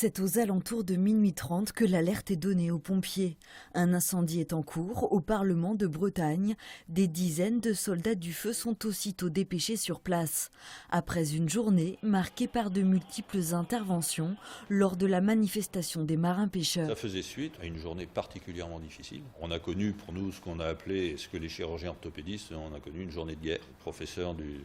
C'est aux alentours de minuit 30 que l'alerte est donnée aux pompiers. Un incendie est en cours au Parlement de Bretagne. Des dizaines de soldats du feu sont aussitôt dépêchés sur place. Après une journée marquée par de multiples interventions lors de la manifestation des marins-pêcheurs. Ça faisait suite à une journée particulièrement difficile. On a connu pour nous ce qu'on a appelé, ce que les chirurgiens orthopédistes, on a connu une journée de guerre. Le professeur du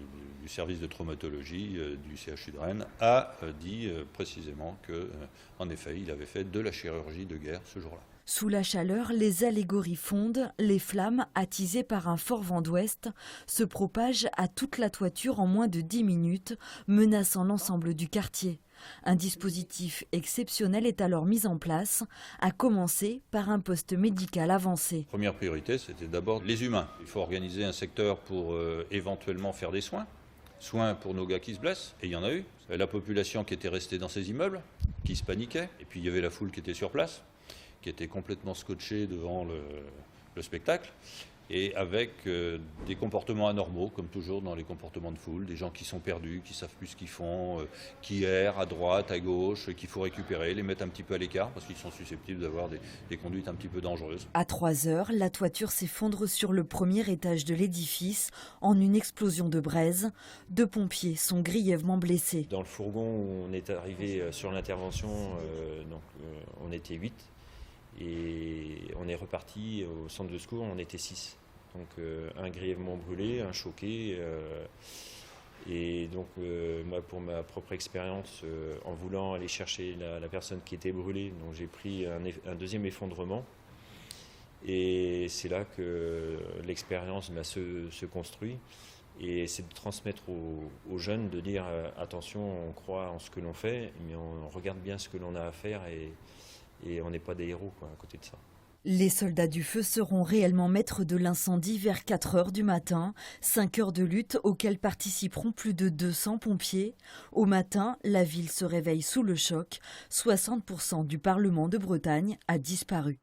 service de traumatologie du CHU de Rennes a dit précisément que, en effet, il avait fait de la chirurgie de guerre ce jour-là. Sous la chaleur, les allégories fondent, les flammes, attisées par un fort vent d'ouest, se propagent à toute la toiture en moins de 10 minutes, menaçant l'ensemble du quartier. Un dispositif exceptionnel est alors mis en place, à commencer par un poste médical avancé. Première priorité, c'était d'abord les humains. Il faut organiser un secteur pour éventuellement faire des soins. Soins pour nos gars qui se blessent, et il y en a eu. La population qui était restée dans ces immeubles, qui se paniquait, et puis il y avait la foule qui était sur place, qui était complètement scotchée devant le spectacle, et avec des comportements anormaux, comme toujours dans les comportements de foule, des gens qui sont perdus, qui ne savent plus ce qu'ils font, qui errent à droite, à gauche, qu'il faut récupérer, les mettre un petit peu à l'écart, parce qu'ils sont susceptibles d'avoir des conduites un petit peu dangereuses. À 3 heures, la toiture s'effondre sur le premier étage de l'édifice en une explosion de braise. 2 pompiers sont grièvement blessés. Dans le fourgon où on est arrivé sur l'intervention, on était 8. Et on est reparti au centre de secours, on était 6. Donc un grièvement brûlé, un choqué. Et donc moi, pour ma propre expérience, en voulant aller chercher la personne qui était brûlée, donc j'ai pris un deuxième effondrement. Et c'est là que l'expérience se construit. Et c'est de transmettre aux jeunes, de dire attention, on croit en ce que l'on fait, mais on regarde bien ce que l'on a à faire et on n'est pas des héros à côté de ça. Les soldats du feu seront réellement maîtres de l'incendie vers 4 heures du matin, 5 heures de lutte auxquelles participeront plus de 200 pompiers. Au matin, la ville se réveille sous le choc. 60% du Parlement de Bretagne a disparu.